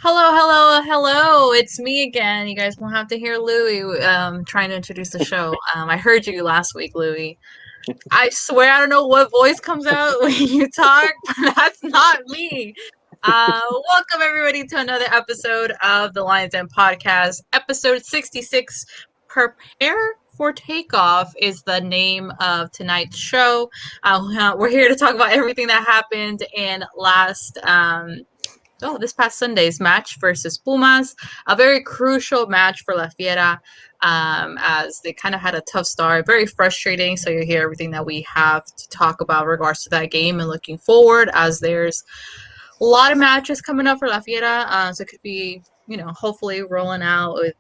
Hello. It's me again. You guys won't have to hear Louie trying to introduce the show. I heard you last week, Louie. I swear I don't know what voice comes out when you talk, but that's not me. Welcome everybody to another episode of the Lions Den podcast, episode 66. Prepare for takeoff is the name of tonight's show. We're here to talk about everything that happened in this past Sunday's match versus Pumas, a very crucial match for La Fiera, as they kind of had a tough start, very frustrating. So you hear everything that we have to talk about in regards to that game and looking forward, as there's a lot of matches coming up for La Fiera. So it could be, hopefully rolling out with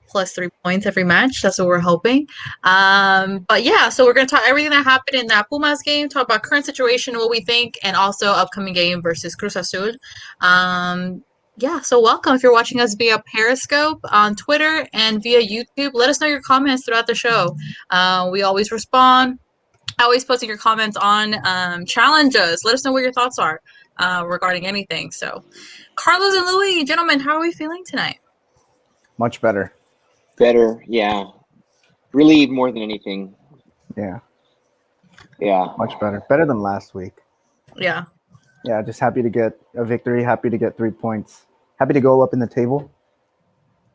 plus 3 points every match. That's what we're hoping. But yeah, so we're going to talk everything that happened in that Pumas game, talk about current situation, what we think, and also upcoming game versus Cruz Azul. So welcome. If you're watching us via Periscope on Twitter and via YouTube, let us know your comments throughout the show. We always respond. Always posting your comments on challenges. Let us know what your thoughts are regarding anything. So, Carlos and Louis, gentlemen, how are we feeling tonight? Much better. Better, yeah. Relieved more than anything. Yeah. Yeah. Much better. Better than last week. Yeah. Yeah, just happy to get a victory, happy to get 3 points. Happy to go up in the table.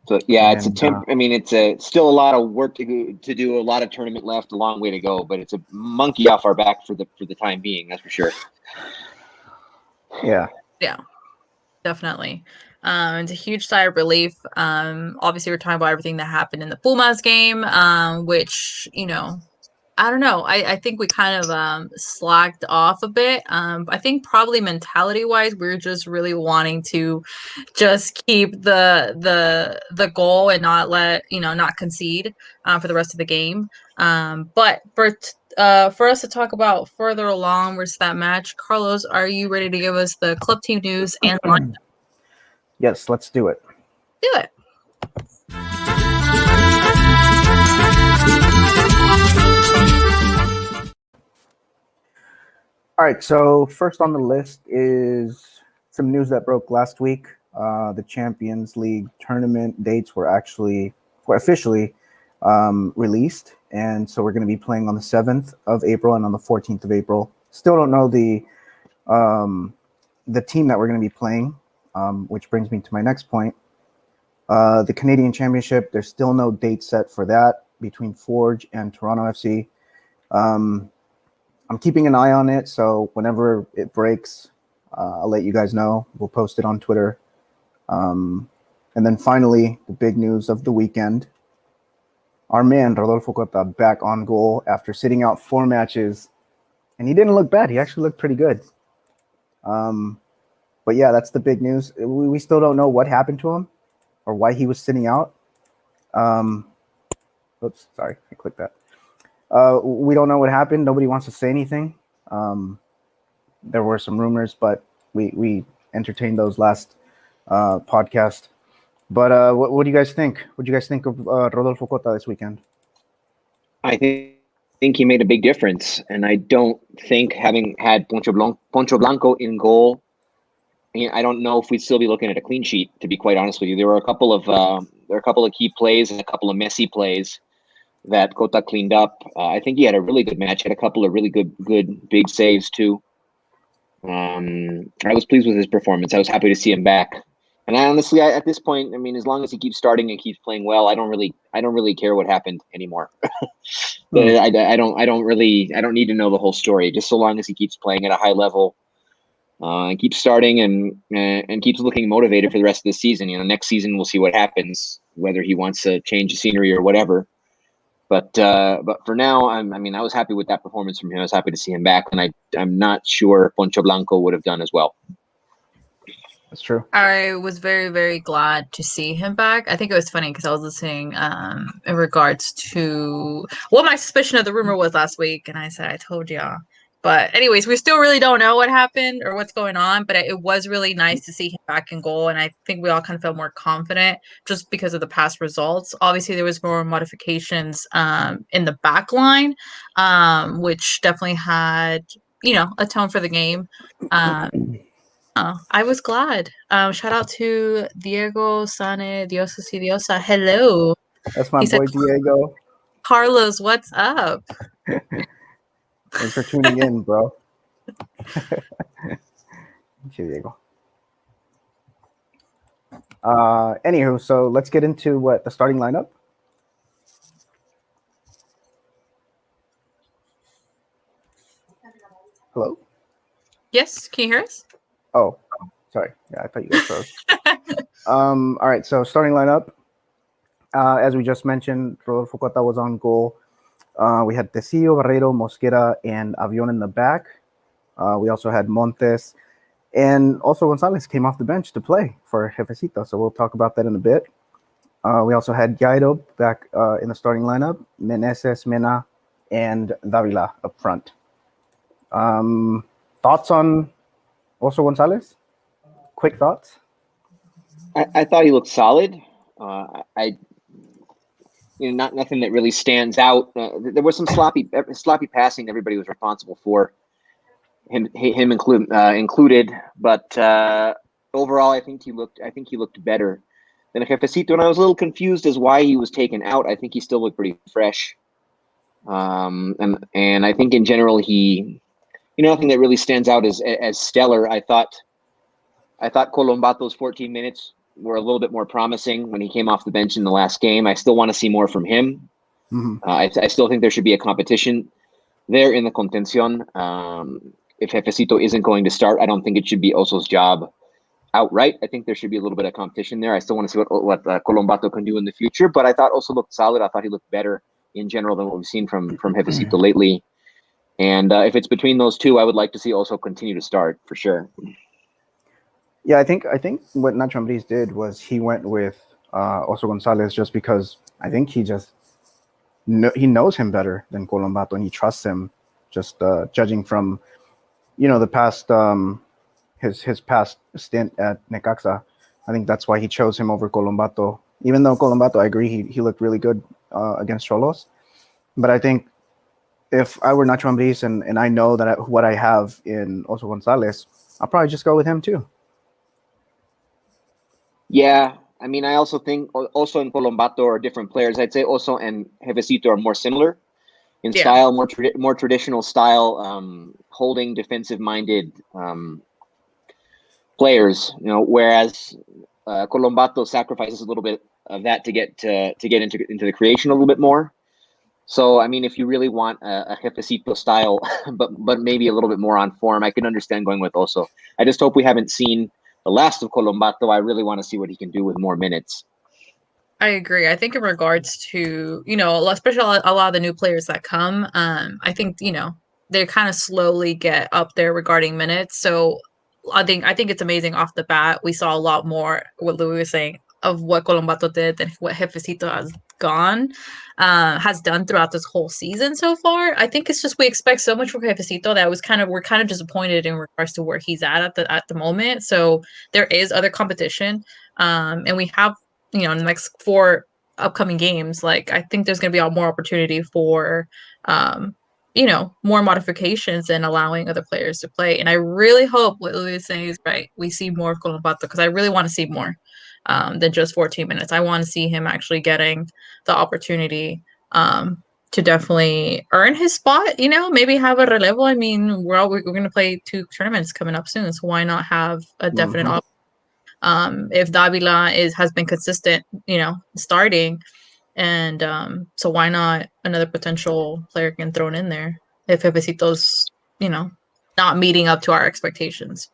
So yeah, it's still a lot of work to do, a lot of tournament left, a long way to go, but it's a monkey off our back for the time being, that's for sure. Yeah. Yeah. Definitely. It's a huge sigh of relief. Obviously, we're talking about everything that happened in the Pumas game, which, I don't know. I think we kind of slacked off a bit. I think probably mentality-wise, we're just really wanting to just keep the goal and not not concede for the rest of the game. But for us to talk about further along versus that match, Carlos, are you ready to give us the club team news and lineup? Yes, let's do it. Do it. All right, so first on the list is some news that broke last week. The Champions League tournament dates were officially released, and so we're going to be playing on the 7th of April and on the 14th of April. Still don't know the team that we're going to be playing, which brings me to my next point. The Canadian Championship, there's still no date set for that between Forge and Toronto FC. I'm keeping an eye on it, so whenever it breaks, I'll let you guys know. We'll post it on Twitter. And then finally, the big news of the weekend. Our man, Rodolfo Cota, back on goal after sitting out 4 matches. And he didn't look bad. He actually looked pretty good. But yeah, that's the big news. We still don't know what happened to him or why he was sitting out. Oops, sorry, I clicked that. We don't know what happened. Nobody wants to say anything. There were some rumors, but we entertained those last podcast. But what do you guys think? What do you guys think of Rodolfo Cota this weekend? I think he made a big difference, and I don't think having had Poncho Blanco in goal, I don't know if we'd still be looking at a clean sheet, to be quite honest with you. There were a couple of key plays and a couple of messy plays that Cota cleaned up. I think he had a really good match. Had a couple of really good big saves too. I was pleased with his performance. I was happy to see him back. And I honestly, at this point, as long as he keeps starting and keeps playing well, I don't really care what happened anymore. I don't need to know the whole story. Just so long as he keeps playing at a high level, and keeps starting and keeps looking motivated for the rest of the season. Next season we'll see what happens, whether he wants to change the scenery or whatever. But for now, I was happy with that performance from him. I was happy to see him back, and I'm not sure Poncho Blanco would have done as well. That's true. I was very, very glad to see him back. I think it was funny because I was listening in regards to what my suspicion of the rumor was last week, and I said, I told y'all. But anyways, we still really don't know what happened or what's going on, but it was really nice to see him back in goal, and I think we all kind of felt more confident just because of the past results. Obviously, there was more modifications in the back line, which definitely had, a tone for the game. I was glad. Shout out to Diego Sane Diosa Si Diosa. Hello. That's my He said, boy Diego. Carlos, what's up? Thanks for tuning in, bro. Diego. Anywho, so let's get into the starting lineup. Hello? Yes, can you hear us? Oh, sorry. Yeah, I thought you guys froze. All right, so starting lineup. As we just mentioned, Rodolfo Cota was on goal. We had Tecillo, Barreiro, Mosquera, and Avion in the back. We also had Montes. And also Gonzalez came off the bench to play for Jefecito, so we'll talk about that in a bit. We also had Jairo back in the starting lineup, Meneses, Mena, and Davila up front. Thoughts on also Gonzalez? Quick thoughts? I thought he looked solid. Nothing that really stands out. There was some sloppy passing that everybody was responsible for, him included. But overall, I think he looked better than Jefecito, and I was a little confused as why he was taken out. I think he still looked pretty fresh, and I think in general nothing that really stands out as stellar. I thought Colombato's 14 minutes were a little bit more promising when he came off the bench in the last game. I still want to see more from him. Mm-hmm. I still think there should be a competition there in the contención. If Jefecito isn't going to start, I don't think it should be Oso's job outright. I think there should be a little bit of competition there. I still want to see what Colombato can do in the future, but I thought Oso looked solid. I thought he looked better in general than what we've seen from Jefecito lately. And if it's between those two, I would like to see Oso continue to start for sure. Yeah, I think what Nacho Ambriz did was he went with Oso Gonzalez just because I think he knows him better than Colombato and he trusts him. Just judging from the past his past stint at Necaxa, I think that's why he chose him over Colombato. Even though Colombato, I agree, he looked really good against Xolos, but I think if I were Nacho Ambriz and I know that what I have in Oso Gonzalez, I'll probably just go with him too. Yeah, I mean, I also think Oso and Colombato are different players. I'd say Oso and Jefecito are more similar in style, more traditional style, holding defensive-minded players. Whereas Colombato sacrifices a little bit of that to get into the creation a little bit more. So, I mean, if you really want a Jefecito style, but maybe a little bit more on form, I can understand going with Oso. I just hope we haven't seen the last of Colombato. I really want to see what he can do with more minutes. I agree. I think in regards to, especially a lot of the new players that come, I think, they kind of slowly get up there regarding minutes. So I think it's amazing off the bat. We saw a lot more, what Louis was saying, of what Colombato did than what Jefecito has done throughout this whole season so far. I think it's just we expect so much from Jefecito that we're kind of disappointed in regards to where he's at the moment. So there is other competition, and we have in the next 4 upcoming games. Like I think there's going to be more opportunity for more modifications and allowing other players to play. And I really hope what Louis is saying is right. We see more of Colombato because I really want to see more than just 14 minutes. I want to see him actually getting the opportunity to definitely earn his spot, maybe have a relevo. I mean, we're going to play 2 tournaments coming up soon, so why not have a definite option? If Davila has been consistent, starting, and so why not another potential player getting thrown in there if Jefecito's, not meeting up to our expectations.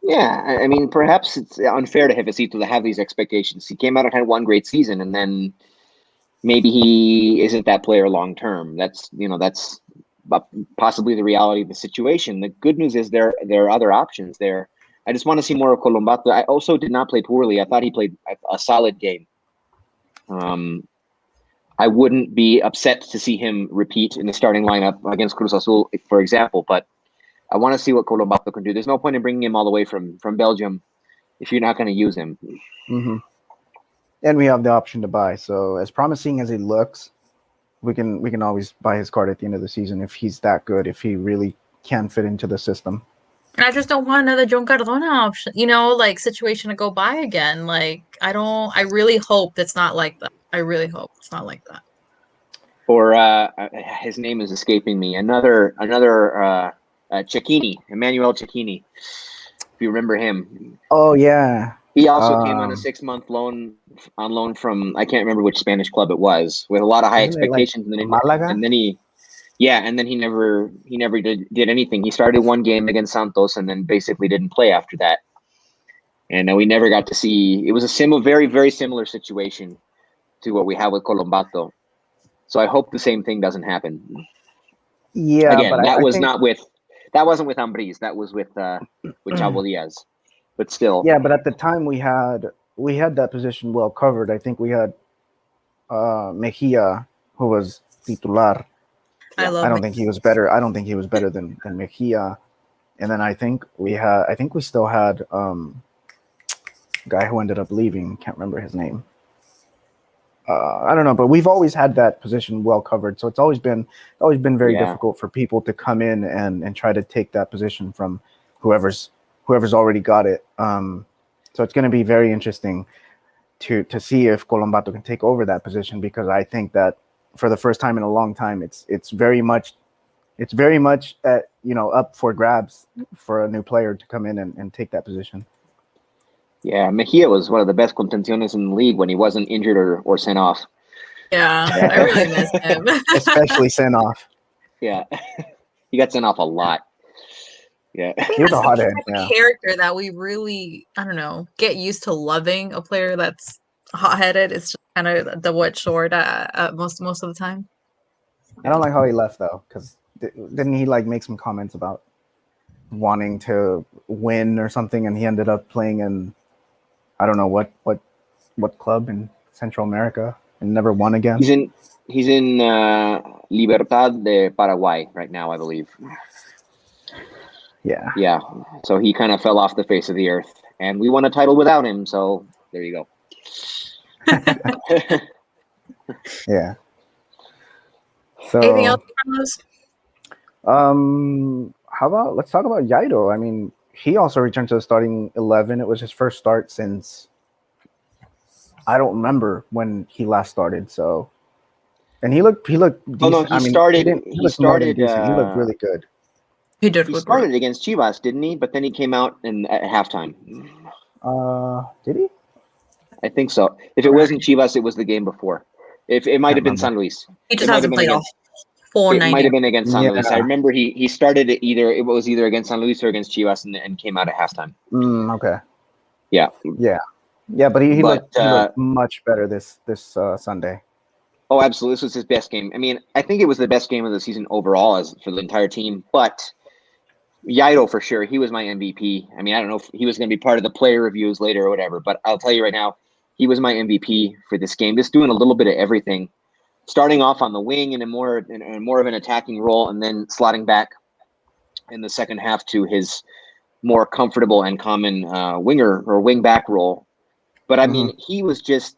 Yeah, I mean, perhaps it's unfair to Jefecito to have these expectations. He came out and had one great season, and then maybe he isn't that player long term. That's possibly the reality of the situation. The good news is there are other options there. I just want to see more of Colombato. I also did not play poorly. I thought he played a solid game. I wouldn't be upset to see him repeat in the starting lineup against Cruz Azul, for example, but I want to see what Colombato can do. There's no point in bringing him all the way from Belgium if you're not going to use him. Mm-hmm. And we have the option to buy. So as promising as he looks, we can always buy his card at the end of the season if he's that good, if he really can fit into the system. And I just don't want another John Cardona option, like situation to go by again. Like I really hope it's not like that. I really hope it's not like that. Or his name is escaping me. Another Cecchini, Emmanuel Cecchini. If you remember him. Oh yeah. He also came on a 6-month loan from, I can't remember which Spanish club it was, with a lot of high expectations. Like Malaga? And then he never did anything. He started one game against Santos and then basically didn't play after that. And we never got to see. It was a very, very similar situation to what we have with Colombato. So I hope the same thing doesn't happen. Yeah, again, but that I wasn't think, with Ambriz. That was with Chavo Diaz. But still, yeah, but at the time we had that position well covered. I think we had Mejia, who was titular. I love I don't think he was better. I don't think he was better than Mejia. And then I think we still had a guy who ended up leaving. Can't remember his name. I don't know, but we've always had that position well covered. So it's always been very difficult for people to come in and try to take that position from whoever's already got it. So it's going to be very interesting to see if Colombato can take over that position, because I think that for the first time in a long time, it's very much up for grabs for a new player to come in and take that position. Yeah, Mejia was one of the best contenciones in the league when he wasn't injured or sent off. Yeah, I really miss him. Especially sent off. Yeah, he got sent off a lot. Yeah, he was a hothead. Yeah, character that we really, I don't know, get used to loving a player that's hot-headed. It's just kind of double-edged sword most of the time. I don't like how he left though, because didn't he like make some comments about wanting to win or something, and he ended up playing in I don't know what club in Central America and never won again. He's in Libertad de Paraguay right now, I believe. Yeah. Yeah. So he kind of fell off the face of the earth, and we won a title without him. So there you go. Yeah. So anything else, Carlos? How about let's talk about Jairo. I mean, he also returned to the starting 11. It was his first start since I don't remember when he last started. So, and he looked decent. Oh no, he started. He started. He looked really good. He did. He started against Chivas, didn't he? But then he came out at halftime. Did he? I think so. If it wasn't Chivas, it was the game before. If it might have been San Luis. He just hasn't played all 490. It might have been against San Luis. I remember he started it was either against San Luis or against Chivas and came out at halftime. Okay. Yeah. But he looked much better this Sunday. Oh, absolutely. This was his best game. I mean, I think it was the best game of the season overall for the entire team. But Jairo, for sure, he was my MVP. I mean, I don't know if he was going to be part of the player reviews later or whatever, but I'll tell you right now, he was my MVP for this game. Just doing a little bit of everything, starting off on the wing in more of an attacking role, and then slotting back in the second half to his more comfortable and common winger or wing back role. But I mean, he was just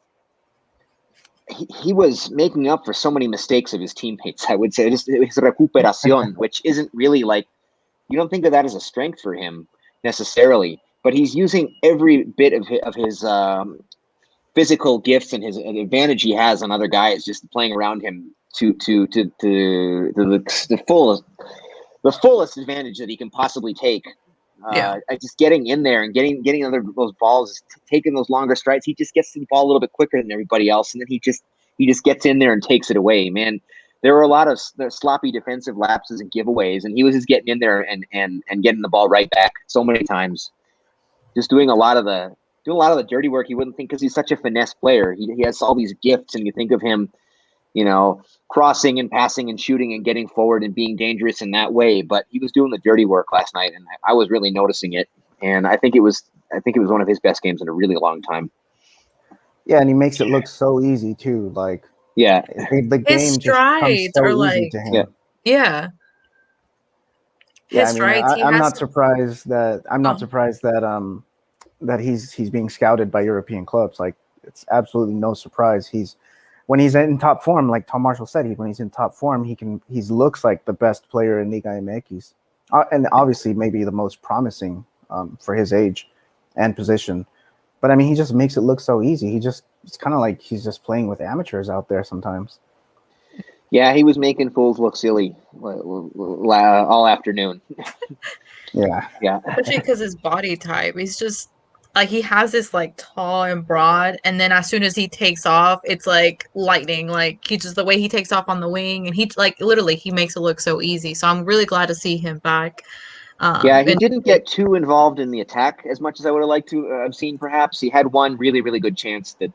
he was making up for so many mistakes of his teammates. I would say just his recuperación, which isn't really like, you don't think of that as a strength for him necessarily, but he's using every bit of his physical gifts and his advantage he has on other guys, just playing around him to the fullest advantage that he can possibly take. Just getting in there and getting those balls, taking those longer strides. He just gets to the ball a little bit quicker than everybody else, and then he just gets in there and takes it away. Man, there were a lot of sloppy defensive lapses and giveaways, and he was just getting in there and getting the ball right back so many times. Just doing a lot of the dirty work. You wouldn't think, because he's such a finesse player. He has all these gifts, and you think of him, crossing and passing and shooting and getting forward and being dangerous in that way. But he was doing the dirty work last night, and I was really noticing it. And I think it was one of his best games in a really long time. Yeah, and he makes it look so easy too. Like, yeah, the game his just comes so easy to him. Yeah. I mean, I'm not surprised that that he's being scouted by European clubs. Like, it's absolutely no surprise. When he's in top form, like Tom Marshall said, when he's in top form, he looks like the best player in Liga MX. and obviously maybe the most promising for his age and position. But I mean, he just makes it look so easy. It's kind of like he's just playing with amateurs out there sometimes. Yeah, he was making fools look silly all afternoon. Yeah. Especially because his body type, he's just like he has this like tall and broad, and then as soon as he takes off, it's like lightning. Like he just the way he takes off on the wing, and he like literally he makes it look so easy. So I'm really glad to see him back. Yeah, he And didn't get too involved in the attack as much as I would have liked to have seen. Perhaps he had one really, really good chance that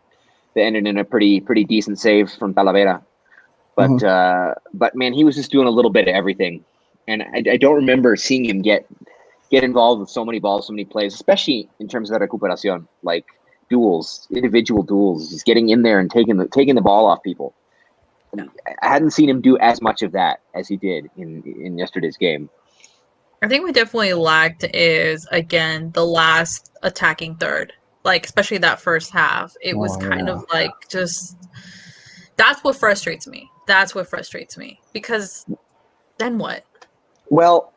ended in a pretty decent save from Talavera. But man, he was just doing a little bit of everything, and I don't remember seeing him get involved with so many balls, so many plays, especially in terms of the recuperación, like duels, individual duels, just getting in there and taking the ball off people. Yeah. I hadn't seen him do as much of that as he did in yesterday's game. I think we definitely lacked is again the last attacking third, like especially that first half. It was kind of like just that's what frustrates me. That's what frustrates me because then what? Well,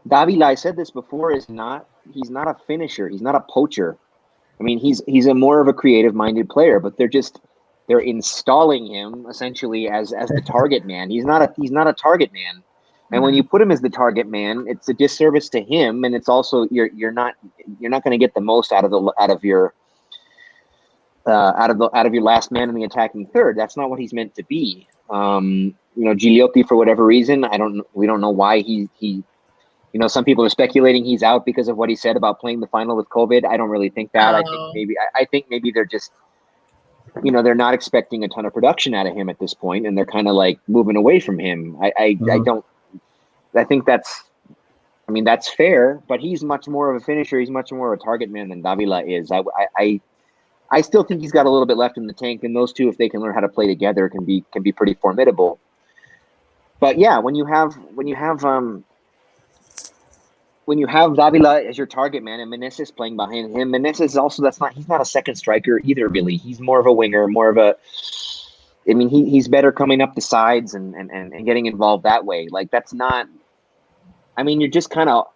Davila, I said this before, he's not a finisher. He's not a poacher. I mean, he's a more of a creative-minded player, but they're installing him essentially as the target man. He's not a target man. And when you put him as the target man, it's a disservice to him, and it's also you're not going to get the most out of your last man in the attacking third. That's not what he's meant to be. Gigliotti, for whatever reason, we don't know why he some people are speculating he's out because of what he said about playing the final with COVID. I don't really think that. I think maybe they're just they're not expecting a ton of production out of him at this point, and they're kind of like moving away from him. I think that's fair, but he's much more of a finisher. He's much more of a target man than Davila is. I still think he's got a little bit left in the tank, and those two, if they can learn how to play together, can be pretty formidable. But yeah, when you have Davila as your target man and Meneses playing behind him, Meneses also he's not a second striker either, really. He's more of a winger, he's better coming up the sides and getting involved that way. Like that's not. I mean, you're just kind of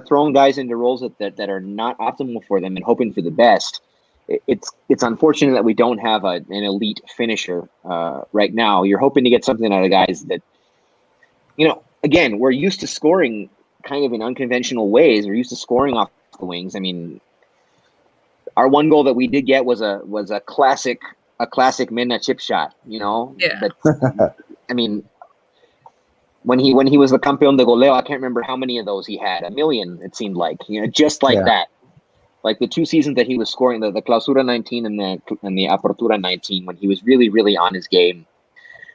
throwing guys into roles that are not optimal for them and hoping for the best. It's unfortunate that we don't have an elite finisher right now. You're hoping to get something out of guys that, again, we're used to scoring kind of in unconventional ways. We're used to scoring off the wings. I mean, our one goal that we did get was a classic Mena chip shot. Yeah. But, I mean, when he was the campeón de goleo, I can't remember how many of those he had. 1 million, it seemed like. Just like that. Like the 2 seasons that he was scoring, the Clausura 19 and the Apertura 19, when he was really, really on his game.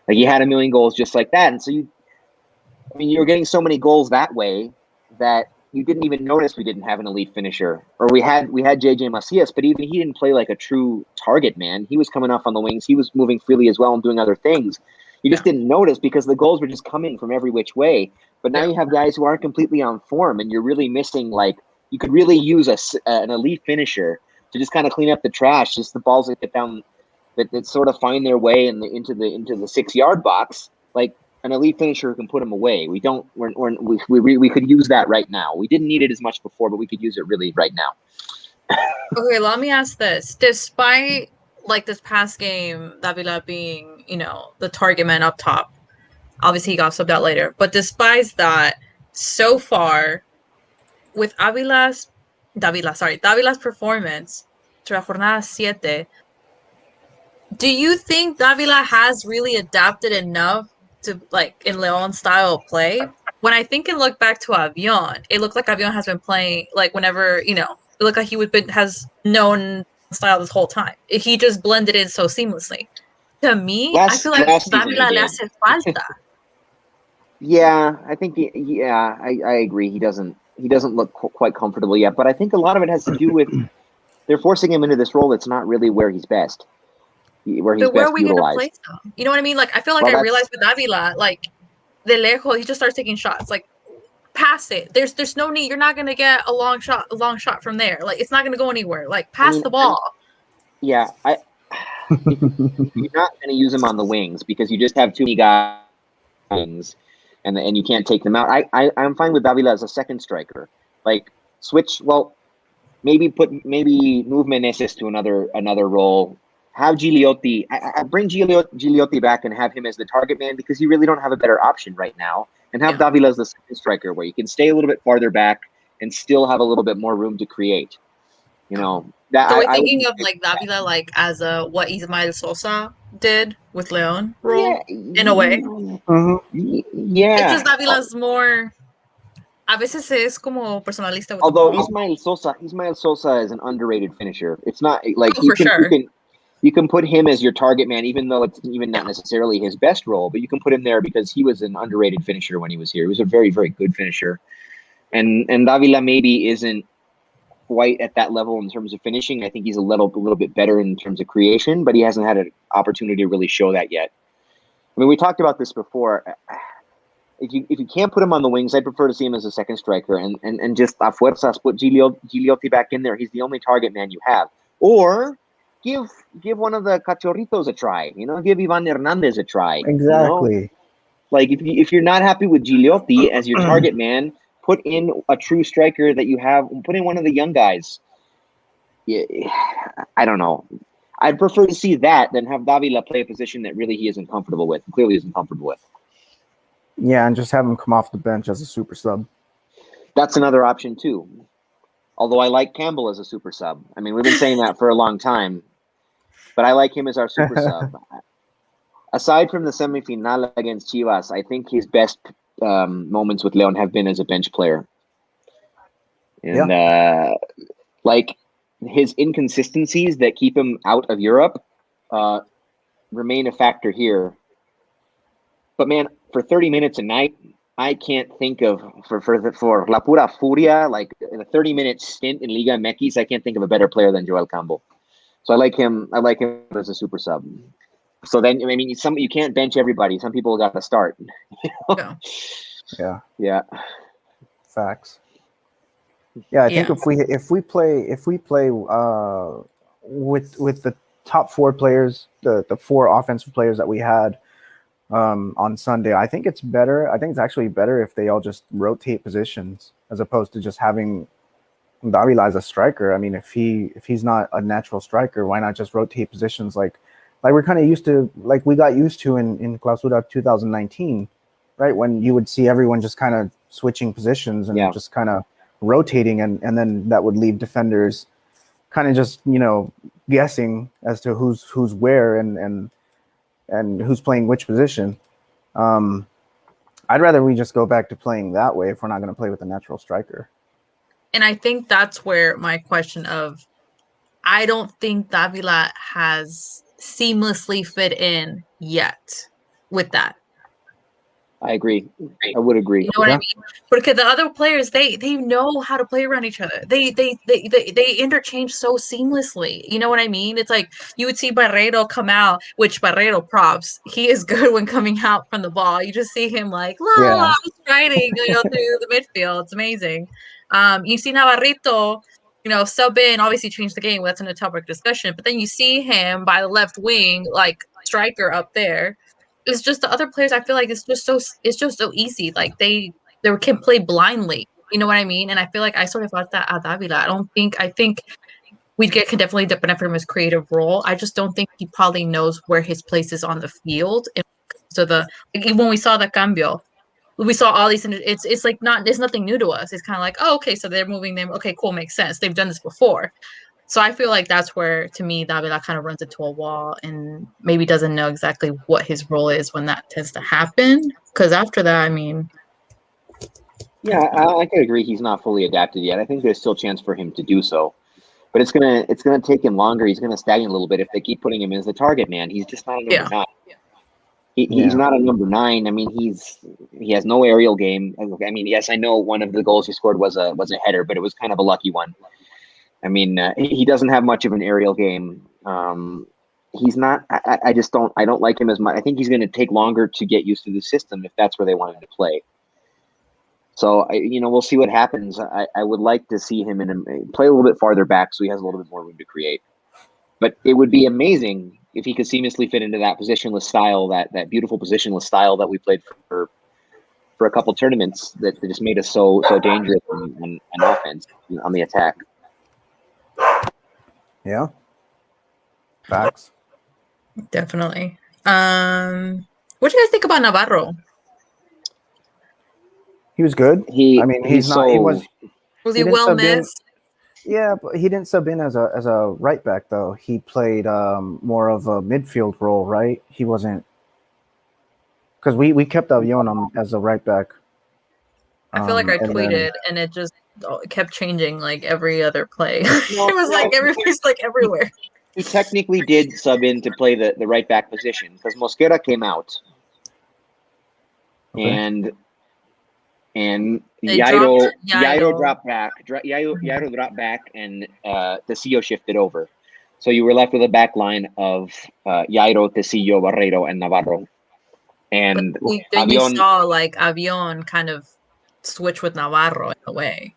Like he had 1 million goals just like that. And so you were getting so many goals that way that you didn't even notice we didn't have an elite finisher. Or we had JJ Macias, but even he didn't play like a true target man. He was coming off on the wings. He was moving freely as well and doing other things. You just didn't notice because the goals were just coming from every which way. But now you have guys who aren't completely on form, and you're really missing, like, you could really use an elite finisher to just kind of clean up the trash, just the balls that get down, that sort of find their way into the 6-yard box. Like an elite finisher who can put them away. We could use that right now. We didn't need it as much before, but we could use it really right now. Okay, let me ask this. Despite like this past game, Davila being, the target man up top, obviously he got subbed out later, but despite that, so far, with Davila's performance to la jornada 7, do you think Davila has really adapted enough to, like, in Leon style of play? When I think and look back to Avion, it looked like Avion has been playing, like, whenever, it looked like has known style this whole time. He just blended in so seamlessly. To me, I feel like Davila le hace falta. Yeah, I think. I agree. He doesn't look quite comfortable yet, but I think a lot of it has to do with they're forcing him into this role that's not really where he's best. Where are we utilized. Gonna place him? You know what I mean? Like, I feel like I realized with Davila, like, de lejos, he just starts taking shots. Like, pass it. There's no need. You're not gonna get a long shot from there. Like, it's not gonna go anywhere. Like, pass the ball. You're not gonna use him on the wings because you just have too many guys. and you can't take them out. I'm fine with Davila as a second striker. Like switch. Well, maybe move Meneses to another role. Have Gigliotti. I bring Gigliotti back and have him as the target man because you really don't have a better option right now. And have Davila as the second striker, where you can stay a little bit farther back and still have a little bit more room to create. You know that. So we're thinking of like Davila, like as what Ismael Sosa did with Leon role in a way. Yeah. It's just Davila's more. A veces es como personalista. With Although Ismael Sosa is an underrated finisher. It's not like you can put him as your target man, even though it's even not necessarily his best role, but you can put him there because he was an underrated finisher when he was here. He was a very, very good finisher. And Davila maybe isn't quite at that level in terms of finishing. I think he's a little bit better in terms of creation, but he hasn't had an opportunity to really show that yet. I mean, we talked about this before. If you can't put him on the wings, I prefer to see him as a second striker and just a fuerzas put Gigliotti back in there. He's the only target man you have. Or give one of the cachorritos a try. You know, give Ivan Hernandez a try. Exactly. You know? Like if you're not happy with Gigliotti as your target man, put in a true striker that you have. Put in one of the young guys. Yeah, I don't know. I'd prefer to see that than have Davila play a position that really he isn't comfortable with. Clearly isn't comfortable with. Yeah, and just have him come off the bench as a super sub. That's another option too. Although I like Campbell as a super sub. I mean, we've been saying that for a long time, but I like him as our super sub. Aside from the semifinal against Chivas, I think his best moments with Leon have been as a bench player. And like his inconsistencies that keep him out of Europe remain a factor here. But man, for 30 minutes a night, I can't think of for La Pura Furia, like in a 30-minute stint in Liga MX, I can't think of a better player than Joel Campbell. So I like him as a super sub. So then, I mean, you can't bench everybody. Some people got to start. Yeah. Facts. Yeah, I think if we play with the top four players, the four offensive players that we had on Sunday, I think it's better. I think it's actually better if they all just rotate positions as opposed to just having Davila as a striker. I mean, if he's not a natural striker, why not just rotate positions like we're kind of used to, like we got used to in Clausura 2019, right? When you would see everyone just kind of switching positions and just kind of rotating, and then that would leave defenders kind of just, you know, guessing as to who's where and who's playing which position. I'd rather we just go back to playing that way if we're not going to play with a natural striker. And I think that's where my question of, I don't think Davila has seamlessly fit in yet with that. I agree. I would agree. You know what I mean? Because the other players, they know how to play around each other. They interchange so seamlessly. You know what I mean? It's like you would see Barreiro come out, which Barreiro props. He is good when coming out from the ball. You just see him like striding, you know, through the midfield. It's amazing. You see Navarrito, you know, sub in, obviously change the game. That's in a topic discussion. But then you see him by the left wing, like striker up there. It's just the other players. I feel like it's just so easy. Like they can play blindly. You know what I mean? And I feel like I sort of thought that at Davila. I think we'd can definitely benefit from his creative role. I just don't think he probably knows where his place is on the field. So when we saw the cambio, we saw all these. It's like there's nothing new to us. It's kind of like, oh, okay, so they're moving them. Okay, cool, makes sense. They've done this before. So I feel like that's where, to me, Davila kind of runs into a wall and maybe doesn't know exactly what his role is when that tends to happen. Because after that, I mean... Yeah, I could agree he's not fully adapted yet. I think there's still a chance for him to do so. But it's gonna take him longer. He's going to stagnate a little bit if they keep putting him as the target man. He's just not a number 9. He's not a number 9. I mean, he has no aerial game. I mean, yes, I know one of the goals he scored was a header, but it was kind of a lucky one. I mean, he doesn't have much of an aerial game. He's not. I don't like him as much. I think he's going to take longer to get used to the system if that's where they want him to play. So we'll see what happens. I would like to see him play a little bit farther back so he has a little bit more room to create. But it would be amazing if he could seamlessly fit into that positionless style, that beautiful positionless style that we played for for a couple tournaments that just made us so dangerous on offense on the attack. Yeah. Facts. Definitely. What do you guys think about Navarro? He was good. I mean, he's not. He was. Was He he didn't well sub in. missed? Yeah, but he didn't sub in as a right back though. He played more of a midfield role, right? He wasn't, because we kept Avion as a right back. I feel like I and tweeted then, and it just kept changing like every other play. It was like everybody's like everywhere. He technically did sub in to play the right back position because Mosquera came out. Okay. And They Yairo dropped back. Yairo dropped back, and Tecillo shifted over. So you were left with a back line of Yairo, Tecillo, Barreiro, and Navarro. And then you saw like Avion kind of switch with Navarro in a way.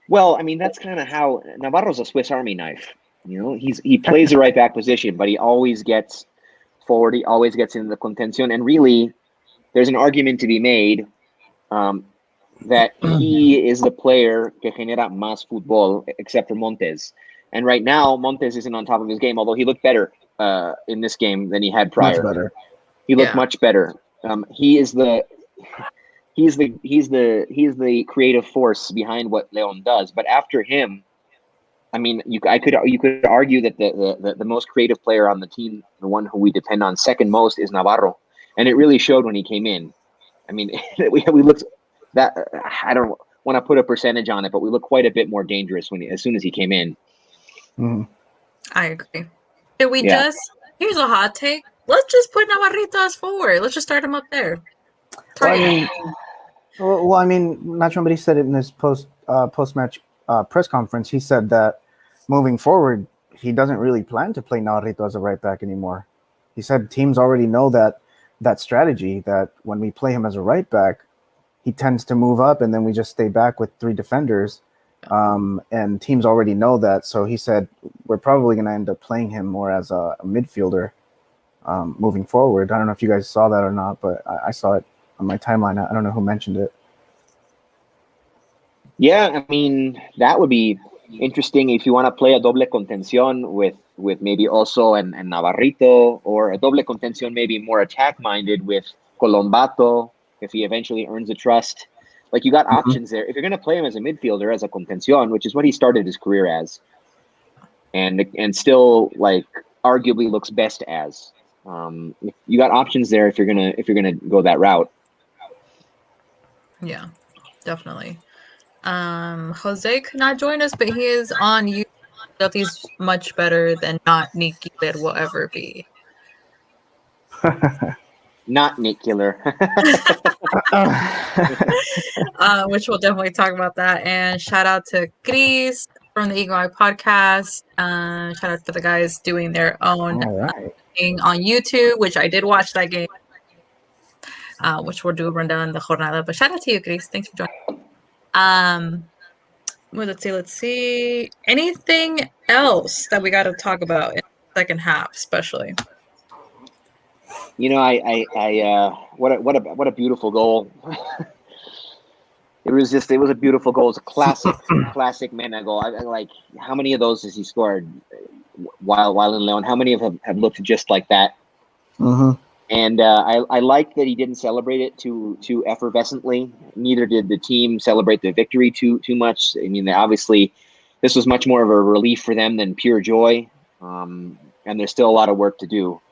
Well, I mean, that's kind of how Navarro's a Swiss Army knife. You know, he plays the right back position, but he always gets forward. He always gets into the contention. And really, there's an argument to be made that he is the player que genera más fútbol, except for Montes. And right now, Montes isn't on top of his game, although he looked better in this game than he had prior. Much better. He looked much better. He's the creative force behind what Leon does. But after him, I mean, you could argue that the most creative player on the team, the one who we depend on second most, is Navarro, and it really showed when he came in. I mean, we looked that I don't want to put a percentage on it, but we looked quite a bit more dangerous as soon as he came in. Mm-hmm. I agree. Did we just? Here's a hot take. Let's just put Navarrito as forward. Let's just start him up there. Well, I mean, Nacho Ambriz said it in his post-match press conference. He said that moving forward, he doesn't really plan to play Navarrito as a right back anymore. He said teams already know that strategy, that when we play him as a right back, he tends to move up and then we just stay back with three defenders. And teams already know that. So he said we're probably going to end up playing him more as a midfielder moving forward. I don't know if you guys saw that or not, but I saw it on my timeline. I don't know who mentioned it. Yeah, I mean, that would be interesting if you want to play a doble contención with maybe also and Navarrito, or a doble contención maybe more attack-minded with Colombato, if he eventually earns the trust. Like, you got options there. If you're going to play him as a midfielder, as a contención, which is what he started his career as, and still, like, arguably looks best as. You got options there if you're gonna go that route. Yeah, definitely. Jose could not join us, but he is on YouTube. He's much better than not Nick Killer will ever be. Not Nick Killer. Which we'll definitely talk about that. And shout out to Chris from the Eagle Eye podcast. Shout out to the guys doing their own thing on YouTube, which I did watch that game. Which we'll do a rundown in the jornada. But shout out to you, Chris. Thanks for joining. Well, let's see. Anything else that we got to talk about in the second half, especially? You know, what a beautiful goal. It was a beautiful goal. It was a classic Mena goal. I like, how many of those has he scored while in Leon? How many of them have looked just like that? Mm-hmm. And I like that he didn't celebrate it too effervescently. Neither did the team celebrate the victory too much. I mean, obviously, this was much more of a relief for them than pure joy. And there's still a lot of work to do.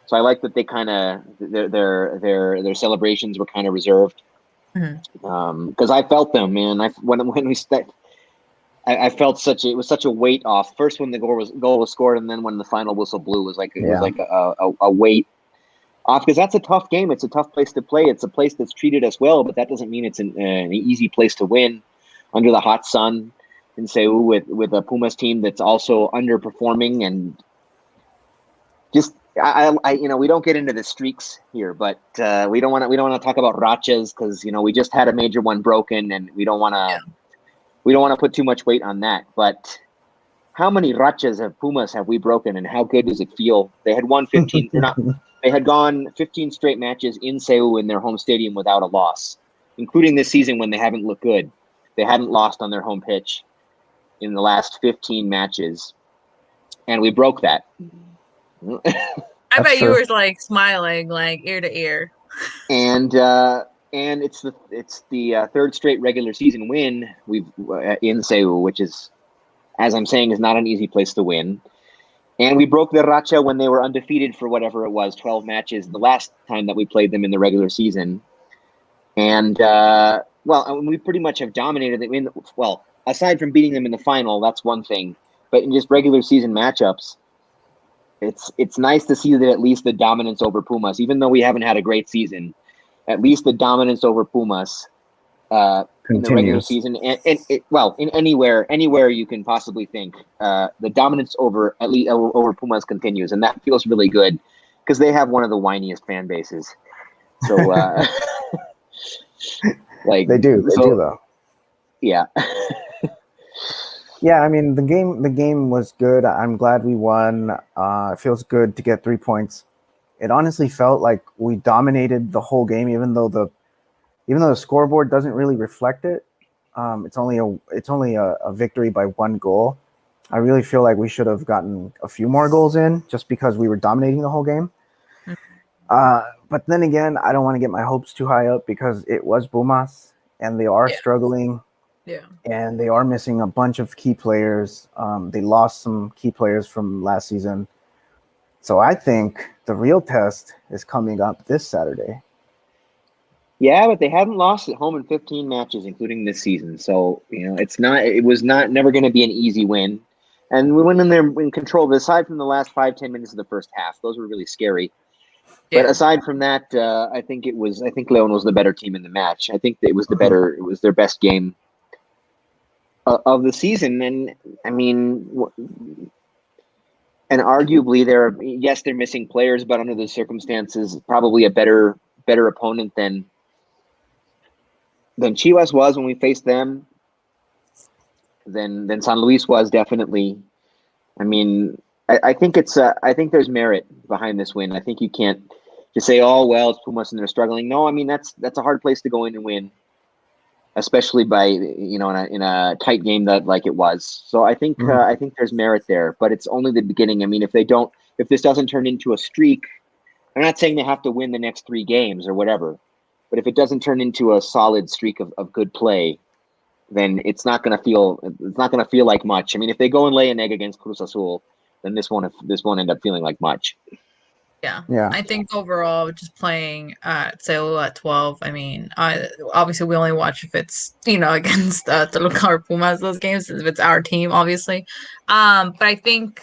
So I like that they kind of their celebrations were kind of reserved. Because I felt them, man. When we I felt it was such a weight off. First when the goal was scored, and then when the final whistle blew, was like a weight off, because that's a tough game. It's a tough place to play. It's a place that's treated us well, but that doesn't mean it's an easy place to win under the hot sun in Seoul with a Pumas team that's also underperforming. And just I we don't get into the streaks here, but we don't want to talk about rachas, because we just had a major one broken, and we don't want to put too much weight on that. But how many rachas of Pumas have we broken, and how good does it feel? They had won 15. They had gone 15 straight matches in Seoul in their home stadium without a loss. including this season when they haven't looked good. They hadn't lost on their home pitch in the last 15 matches, and we broke that. I bet you true. were like smiling like ear to ear. And it's the third straight regular season win we've in Seoul, which is, as I'm saying, is not an easy place to win. And we broke their racha when they were undefeated for whatever it was, 12 matches, the last time that we played them in the regular season. And, we pretty much have dominated them. Aside from beating them in the final, that's one thing. But in just regular season matchups, it's nice to see that at least the dominance over Pumas, even though we haven't had a great season, at least the dominance over Pumas in the regular season, and in anywhere you can possibly think, the dominance over Pumas continues, and that feels really good because they have one of the whiniest fan bases. So, they do though. Yeah. Yeah, I mean the game was good. I'm glad we won. It feels good to get 3 points. It honestly felt like we dominated the whole game, even though the scoreboard doesn't really reflect it. It's only a victory by 1 goal. I really feel like we should have gotten a few more goals in just because we were dominating the whole game. But then again, I don't want to get my hopes too high up because it was Pumas and they are struggling. Yeah. And they are missing a bunch of key players. They lost some key players from last season. So I think the real test is coming up this Saturday. Yeah, but they haven't lost at home in 15 matches, including this season. So, it was never going to be an easy win. And we went in there in control. Aside from the last 5-10 minutes of the first half, those were really scary. Yeah. But aside from that, I think Leon was the better team in the match. I think it was their best game of the season. And I mean, and arguably they're missing players, but under the circumstances, probably a better opponent than Chivas was when we faced them, than San Luis was, definitely. I mean, I think there's merit behind this win. I think you can't just say, oh well, it's Pumas and they're struggling. No, I mean that's a hard place to go in and win, especially by in a tight game that like it was. So I think there's merit there, but it's only the beginning. I mean, if this doesn't turn into a streak, I'm not saying they have to win the next 3 games or whatever. But if it doesn't turn into a solid streak of good play, then it's not going to feel like much. I mean, if they go and lay an egg against Cruz Azul, then this won't end up feeling like much. Yeah. I think overall, just playing at Seoul at 12. I mean, obviously we only watch if it's against Toluca or Pumas, those games, if it's our team, obviously. But I think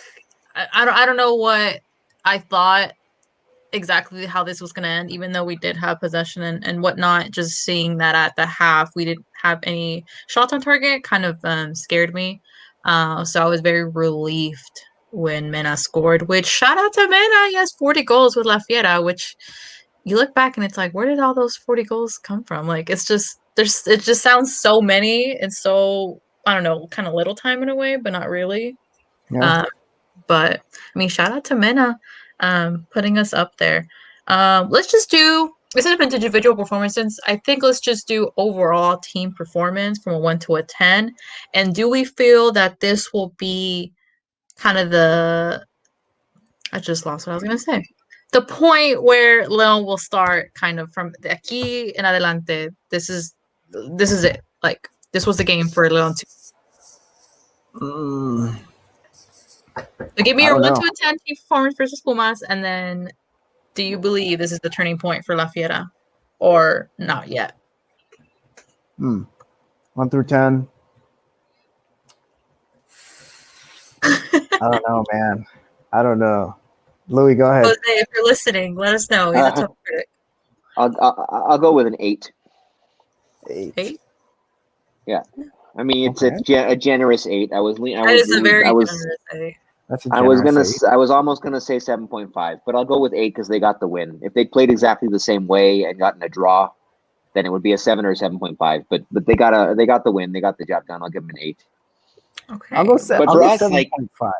I don't know what I thought exactly how this was going to end, even though we did have possession and whatnot. Just seeing that at the half we didn't have any shots on target kind of scared me. So I was very relieved when Mena scored, which shout out to Mena. He has 40 goals with La Fiera, which you look back and it's like, where did all those 40 goals come from? Like, it just sounds so many and so, I don't know, kind of little time in a way, but not really. Yeah. But I mean, shout out to Mena putting us up there. Let's just do, instead of individual performances, I think let's just do overall team performance from a 1 to a 10. And do we feel that this will be kind of I just lost what I was going to say. The point where Leon will start kind of from de aquí en adelante. This is it. Like, this was the game for Leon too. So give me your 1 to a 10 team performance versus Pumas, and then do you believe this is the turning point for La Fiera, or not yet? 1 through 10. I don't know, man. I don't know. Louis, go ahead. Jose, if you're listening, let us know. He's a tough critic. I'll go with an 8. 8? Yeah. I mean, it's a generous 8. I was almost gonna say 7.5, but I'll go with 8 because they got the win. If they played exactly the same way and gotten a draw, then it would be a 7 or 7.5. But they got the win. They got the job done. I'll give them an 8. Okay. I'll go 7.5.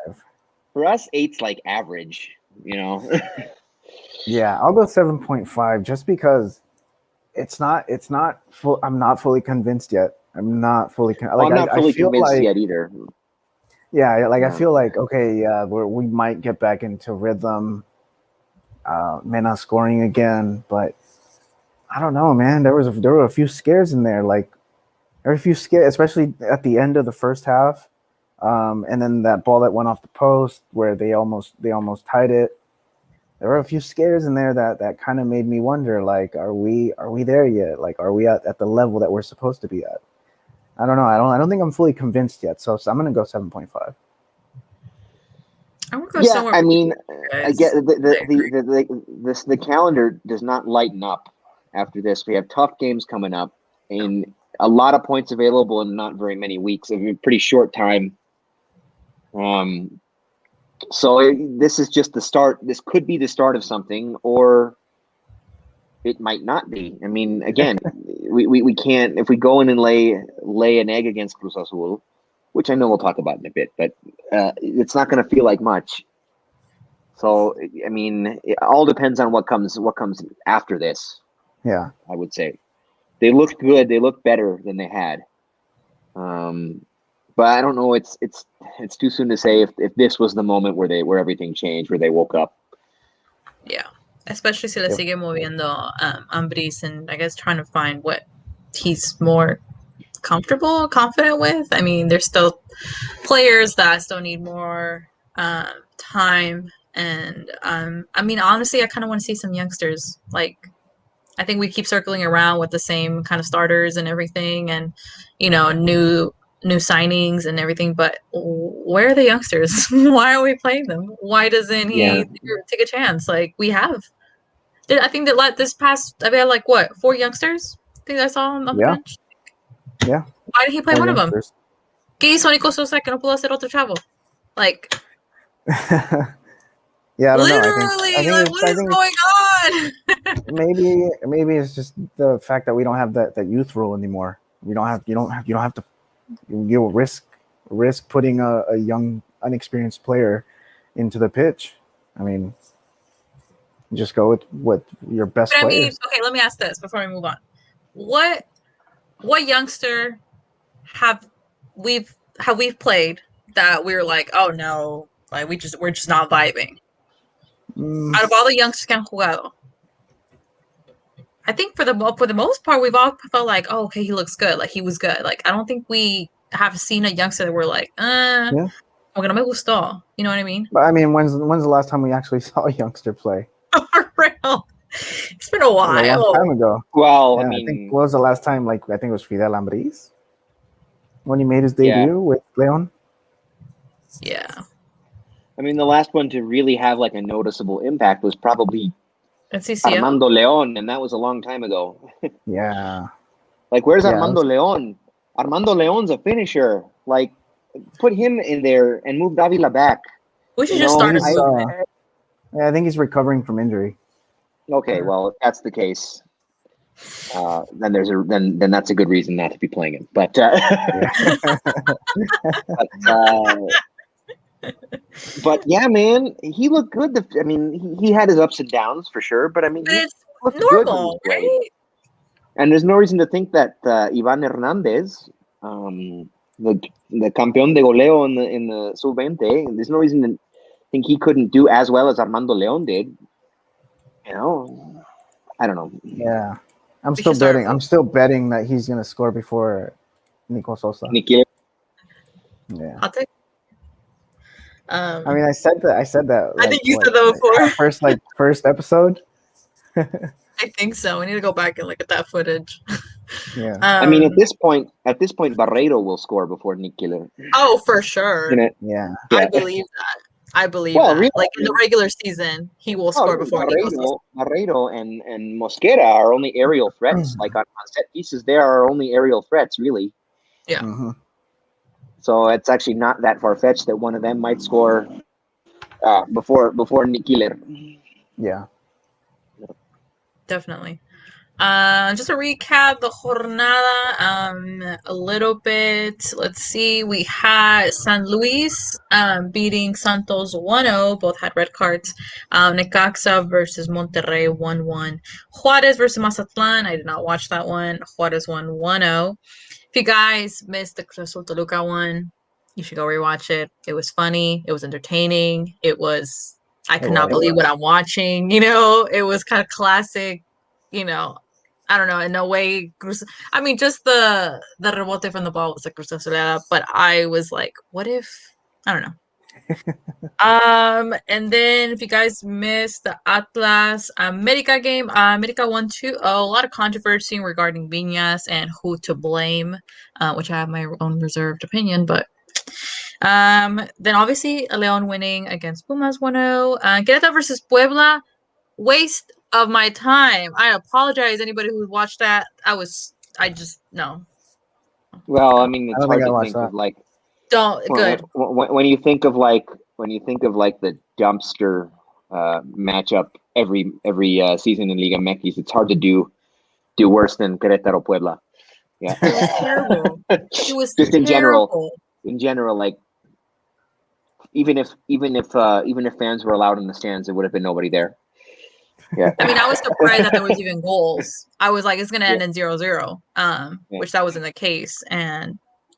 For us, 8's like average. Yeah, I'll go 7.5 just because it's not full. I'm not fully convinced yet. I'm not fully Well, I'm not fully convinced yet either. Yeah, like I feel like okay, we might get back into rhythm, Mena scoring again, but I don't know, man. There were a few scares in there, like there were a few scares, especially at the end of the first half, and then that ball that went off the post where they almost tied it. There were a few scares in there that kind of made me wonder, like, are we there yet? Like, are we at the level that we're supposed to be at? I don't know. I don't think I'm fully convinced yet. So I'm gonna go 7.5. I'm gonna go somewhere. I mean, I get the calendar does not lighten up after this. We have tough games coming up, and a lot of points available in not very many weeks. I mean, pretty short time. So this is just the start. This could be the start of something, or it might not be. I mean, again, we can't, if we go in and lay an egg against Cruz Azul, which I know we'll talk about in a bit, but it's not going to feel like much. So I mean, it all depends on what comes after this. Yeah, I would say they looked good. They looked better than they had. But I don't know. It's too soon to say if this was the moment where everything changed, where they woke up. Yeah, especially si le sigue moviendo Ambris, and I guess trying to find what he's more comfortable, confident with. I mean, there's still players that still need more time, and I mean, honestly, I kind of want to see some youngsters. Like, I think we keep circling around with the same kind of starters and everything, and new signings and everything, but where are the youngsters? Why are we playing them? Why doesn't he take a chance? Like we have. I think that this past, I mean, like what, 4 youngsters? I think I saw on the bench. Yeah. Why did he play 4 one youngsters. Of them? ¿Qué hizo Nico Sosa que no pudo hacer otro chavo? Like. Yeah, I don't literally, know. what is going on? maybe it's just the fact that we don't have that youth rule anymore. You don't have to. You'll risk putting a young, inexperienced player into the pitch. I mean, just go with your best players. I mean, okay, let me ask this before we move on. What youngster have we played that we were like, oh no, like we're just not vibing? Out of all the youngsters que han jugado, I think for the most part, we've all felt like, oh, okay, he looks good. Like he was good. Like I don't think we have seen a youngster that we're like, no me gustó. You know what I mean? But I mean, when's the last time we actually saw a youngster play? For real. It's been a while. A long time ago. Well, yeah, I think what was the last time? Like I think it was Fidel Ambris when he made his debut with Leon. Yeah. I mean, the last one to really have like a noticeable impact was probably Armando Leon, and that was a long time ago. Yeah. Like, where's Armando Leon? Armando Leon's a finisher. Like, put him in there and move Davila back. We should just start I think he's recovering from injury. Okay, well, if that's the case, then then that's a good reason not to be playing him. But, but yeah, man, he looked good. I mean, he had his ups and downs for sure, but I mean, it's normal, right? And there's no reason to think that Ivan Hernandez, the campeón de goleo in the sub-20, there's no reason to think he couldn't do as well as Armando Leon did. You know, I don't know. Yeah, I'm still betting that he's gonna score before Nico Sosa. Yeah. I'll take. I mean, I said that. I think you said that before. First episode. I think so. We need to go back and look at that footage. Yeah. I mean, at this point, Barreiro will score before Nick Killer. Oh, for sure. Yeah. I believe that. Really, like in the regular season, he will score before Barreiro and Mosquera are only aerial threats. Like on set pieces, they are only aerial threats, really. Yeah. Mm-hmm. So it's actually not that far fetched that one of them might score before Nick Killer. Yeah. Definitely. Just to recap the jornada, a little bit. Let's see. We had San Luis beating Santos 1-0. Both had red cards. Necaxa versus Monterrey 1-1. Juarez versus Mazatlan. I did not watch that one. Juarez won 1-0. If you guys missed the Cruz Azul Toluca one, you should go rewatch it. It was funny. It was entertaining. I could not believe what I'm watching. It was kind of classic. I don't know. In a way, I mean, just the rebote from the ball was like Cruz Azulera, but I was like, what if? I don't know. And then if you guys missed the Atlas America game, America won 2-0. A lot of controversy regarding Viñas and who to blame, which I have my own reserved opinion, but then obviously León winning against Pumas 1-0. Querétaro versus Puebla, waste of my time. I apologize anybody who watched that. No. Well, I mean, it's hard to think of like good. When you think of like the dumpster matchup every season in Liga MX, it's hard to do worse than Querétaro Puebla. Yeah, it was terrible. It was just terrible. in general, like even if fans were allowed in the stands, there would have been nobody there. Yeah, I mean, I was surprised that there was even goals. I was like, it's gonna end in 0-0, which that wasn't the case, and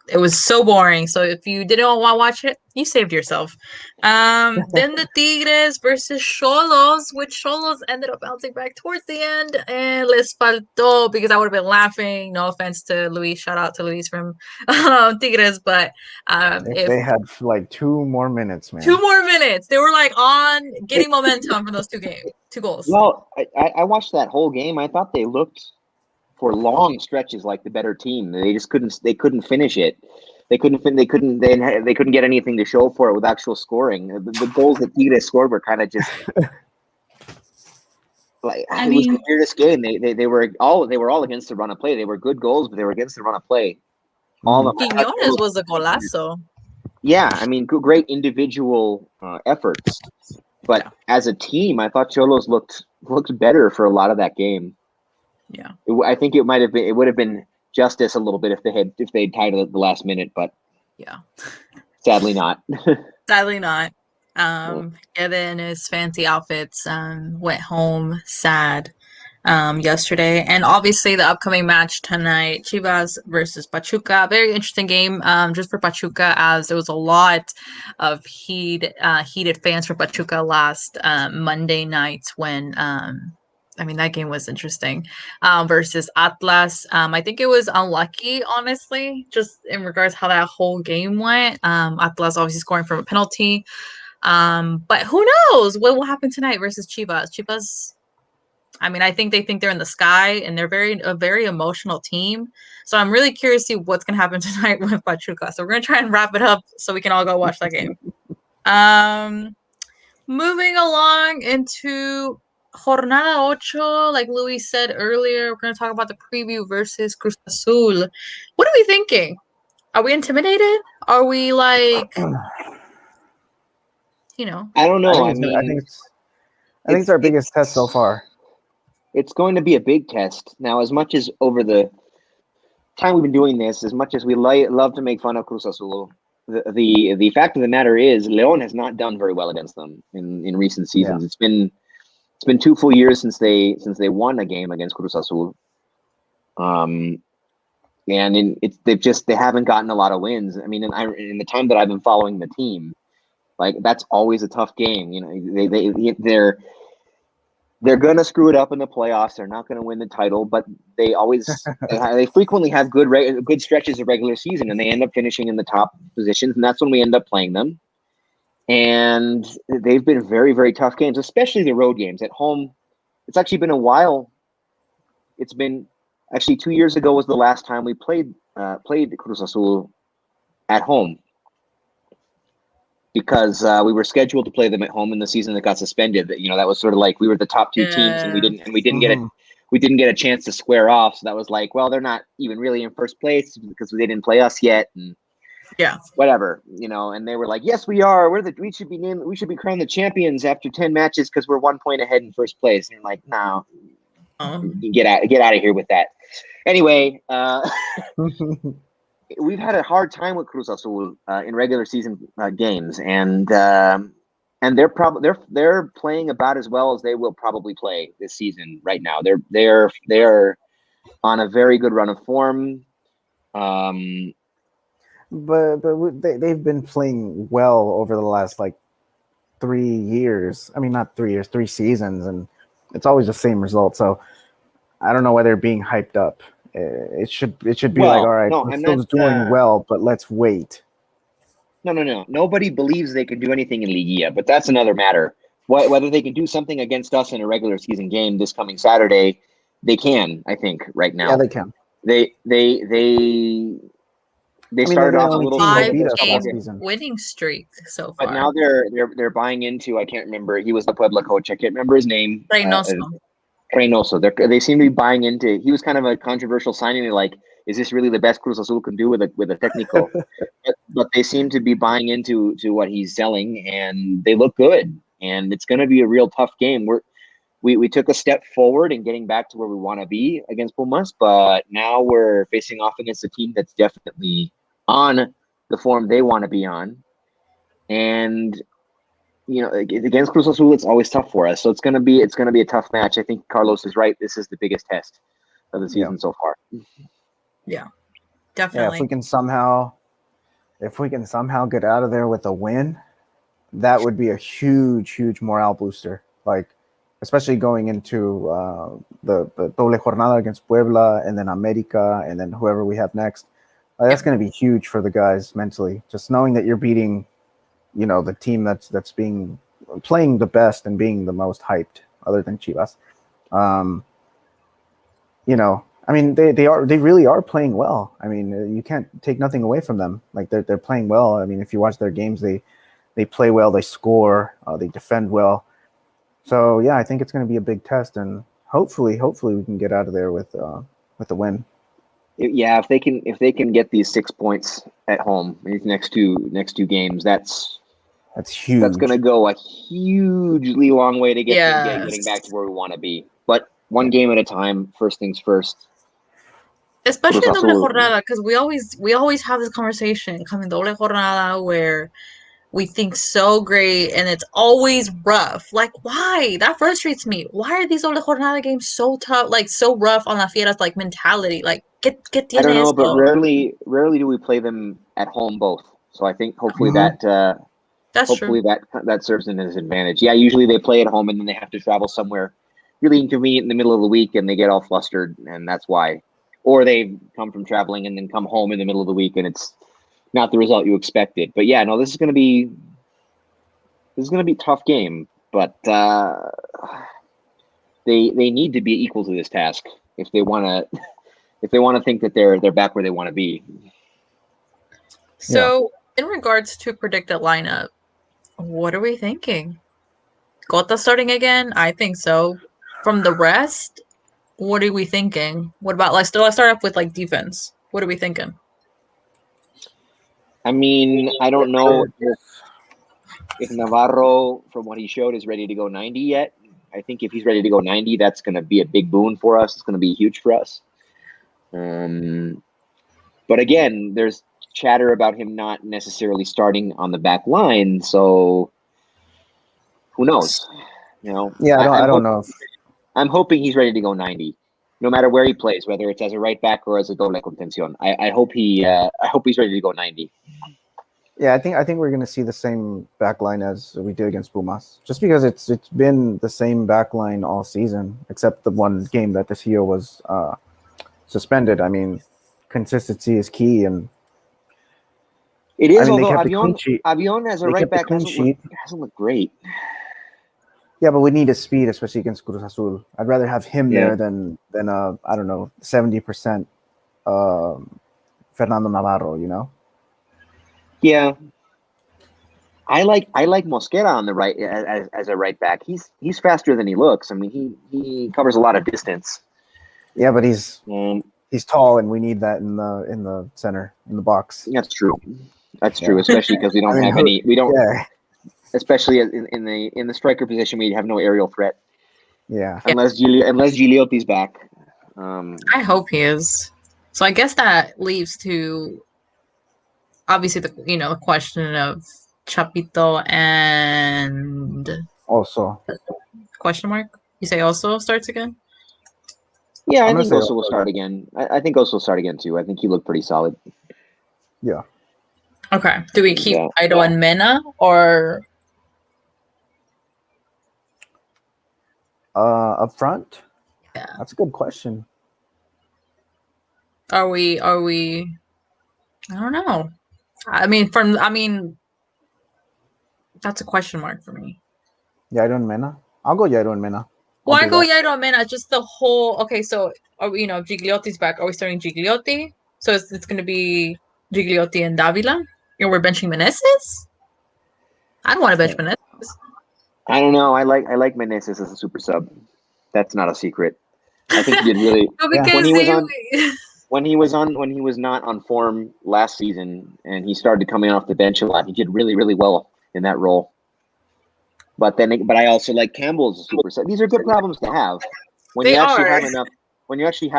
it was so boring. So if you didn't want to watch it, you saved yourself. Then the Tigres versus Xolos, which Xolos ended up bouncing back towards the end, and les faltó because I would have been laughing. No offense to Luis, shout out to Luis from Tigres, but if they had like 2 more minutes, man. 2 more minutes, they were like on getting momentum for those 2 goals. Well, I watched that whole game. I thought they looked for long stretches like the better team. They just couldn't finish it. They couldn't get anything to show for it with actual scoring. The goals that Tigres scored were kind of just like it was the weirdest game. They were all against the run of play. They were good goals, but they were against the run of play. All of them. Quiñones was a golazo. Yeah, I mean, great individual efforts, but as a team, I thought Xolos looked better for a lot of that game. Yeah, I think it would have been justice a little bit if they'd tied it at the last minute, but yeah, sadly not. Sadly not. Evan, his fancy outfits, went home sad yesterday, and obviously the upcoming match tonight, Chivas versus Pachuca. Very interesting game, just for Pachuca, as there was a lot of heated fans for Pachuca last Monday night when that game was interesting. Versus Atlas. I think it was unlucky, honestly, just in regards how that whole game went. Atlas obviously scoring from a penalty. But who knows what will happen tonight versus Chivas? Chivas, I think they think they're in the sky, and they're a very emotional team. So I'm really curious to see what's going to happen tonight with Pachuca. So we're going to try and wrap it up so we can all go watch that game. Moving along into Jornada 8, like Luis said earlier, we're going to talk about the preview versus Cruz Azul. What are we thinking? Are we intimidated? Are we like, I don't know. I think it's our biggest test so far. It's going to be a big test. Now, as much as over the time we've been doing this, as much as we love to make fun of Cruz Azul, the fact of the matter is León has not done very well against them in recent seasons. Yeah. It's been 2 full years since they won a game against Cruz Azul. And they haven't gotten a lot of wins. I mean, in the time that I've been following the team, like that's always a tough game. They're gonna screw it up in the playoffs. They're not gonna win the title, but they always they frequently have good stretches of regular season, and they end up finishing in the top positions, and that's when we end up playing them. And they've been very, very tough games, especially the road games. At home, it's actually been a while. It's been actually 2 years ago was the last time we played Cruz Azul at home, because we were scheduled to play them at home in the season that got suspended. That was sort of like we were the top 2 teams, and we didn't get a chance to square off. So that was like, well, they're not even really in first place because they didn't play us yet, and whatever, And they were like, yes, we are. We should be crowned the champions after 10 matches because we're 1 point ahead in first place. And you're like, no, Get out of here with that. Anyway, we've had a hard time with Cruz Azul in regular season games, and they're playing about as well as they will probably play this season. Right now, they're on a very good run of form. They've been playing well over the last 3 years. I mean, not 3 years, 3 seasons, and it's always the same result. So I don't know why they're being hyped up. It should be all right, no, we're still doing well, but let's wait. No. Nobody believes they can do anything in Liguilla, but that's another matter. Whether they can do something against us in a regular season game this coming Saturday, they can. I think right now. Yeah, they can. They started off a little 5-game winning streak so far. But now they're buying into. I can't remember. He was the Puebla coach. I can't remember his name. Reynoso. They seem to be buying into. He was kind of a controversial signing. They're like, is this really the best Cruz Azul can do with a technical? but they seem to be buying into what he's selling, and they look good. And it's going to be a real tough game. We took a step forward in getting back to where we want to be against Pumas, but now we're facing off against a team that's definitely on the form they want to be on. And against Cruz Azul, it's always tough for us. So it's gonna be a tough match. I think Carlos is right. This is the biggest test of the season so far. Yeah, definitely. Yeah, if we can somehow get out of there with a win, that would be a huge morale booster. Especially going into the doble jornada against Puebla, and then America, and then whoever we have next. That's going to be huge for the guys mentally. Just knowing that you're beating, the team that's playing the best and being the most hyped, other than Chivas. I mean, they really are playing well. I mean, you can't take nothing away from them. They're playing well. I mean, if you watch their games, they play well, they score, they defend well. So yeah, I think it's going to be a big test, and hopefully we can get out of there with a win. Yeah, if they can get these 6 points at home in these next two games, that's huge. That's going to go a hugely long way to getting back to where we want to be. But one game at a time. First things first. Especially in doble jornada, because we always have this conversation coming doble jornada where we think so great and it's always rough. Why? That frustrates me. Why are these doble jornada games so tough, so rough on la fieras mentality? Get I don't know, but rarely do we play them at home both. So I think hopefully that serves in as an advantage. Yeah, usually they play at home and then they have to travel somewhere really inconvenient in the middle of the week and they get all flustered, and that's why. Or they come from traveling and then come home in the middle of the week and it's not the result you expected. But yeah, no, this is going to be a tough game, but they need to be equal to this task if they want to think that they're back where they want to be. So, in regards to predicted lineup, what are we thinking? Gota starting again? I think so. From the rest, what are we thinking? What about let's start off with defense. What are we thinking? I mean, I don't know if Navarro, from what he showed, is ready to go 90 yet. I think if he's ready to go 90, that's going to be a big boon for us. It's going to be huge for us. But again, there's chatter about him not necessarily starting on the back line, so who knows? Yeah, I don't know. I'm hoping he's ready to go 90, no matter where he plays, whether it's as a right back or as a doble contención. I hope he's ready to go 90. Yeah, I think we're going to see the same back line as we did against Pumas, just because it's been the same back line all season, except the one game that Tecillo was suspended. I mean, consistency is key, and it is. Although Avion as a right back hasn't looked great. Yeah, but we need his speed, especially against Cruz Azul. I'd rather have him there than I don't know, 70% Fernando Navarro. Yeah, I like Mosquera on the right as a right back. He's faster than he looks. I mean, he covers a lot of distance. Yeah, but he's tall, and we need that in the center, in the box. That's true. That's true, especially because we don't have any. We don't. Yeah. Especially in the striker position, we have no aerial threat. Yeah. Unless Gigliotti's back. I hope he is. So I guess that leaves to obviously the question of Chapito and Also, question mark. You say also starts again? Yeah, I'm I gonna think say Oso will also. start again. I think Oso will start again too. I think he looked pretty solid. Yeah. Okay. Do we keep Yeah. Aido and Mena or Up front? Yeah. That's a good question. are we I don't know. I mean that's a question mark for me. Yairo and Mena. I'll go Yairo and Mena. I'll Why do go that. Yairo and Mena? Just the whole okay, so are we, Gigliotti's back. Are we starting Gigliotti? So it's gonna be Gigliotti and Davila? We're benching Meneses? I don't want to bench Meneses. I don't know. I like Meneses as a super sub. That's not a secret. I think he did really No, Yeah. because when he was on they when he was not on form last season and he started coming off the bench a lot. He did really, really well in that role. But I also like Campbell as a super sub. These are good problems to have when they you actually are.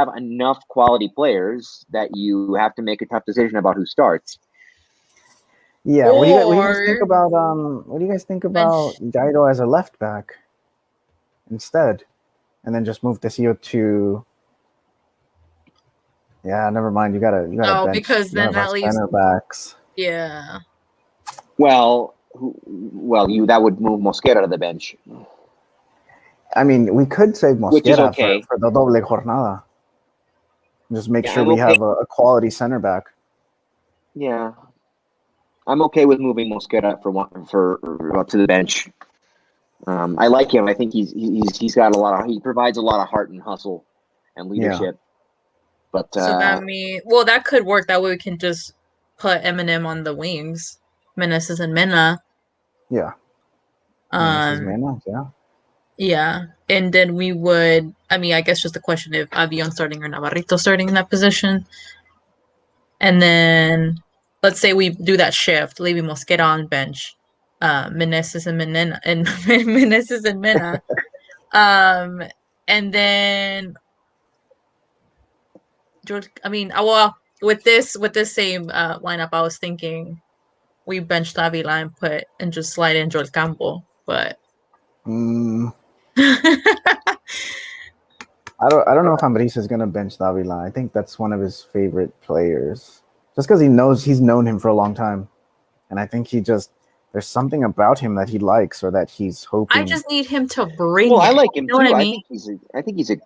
have enough quality players that you have to make a tough decision about who starts. Yeah. What do you guys think Or about bench Yairo as a left back instead? And then just move Tessio to Yeah, never mind. You gotta no, bench because one then of our that leaves center backs. yeah. That would move Mosquera to the bench, I mean, we could save which is Mosquera okay. for the doble jornada. Just make Yeah, sure I'm we okay. have a quality center back. Yeah, I'm okay with moving Mosquera for up to the bench. I like him. I think he's got he provides a lot of heart and hustle and Yeah. leadership. But So that could work. That way we can just put Eminem on the wings. Meneses and Mena. Yeah. This is Um Mena, yeah. Yeah, and then we would. I mean, I guess just the question if Avion starting or Navarrito starting in that position, and then let's say we do that shift, leaving Mosquera on bench, Meneses and Mena and Meneses and Mena, and then George. I mean, well, with this same lineup, I was thinking we bench Davila and put and just slide in Joel Campo, but. Mm, I don't know if Ambris is gonna bench Davila. I think that's one of his favorite players. Just because he's known him for a long time. And I think there's something about him that he likes or that he's hoping. I just need him to bring well, it. I like him You know too. what I mean? I think he's a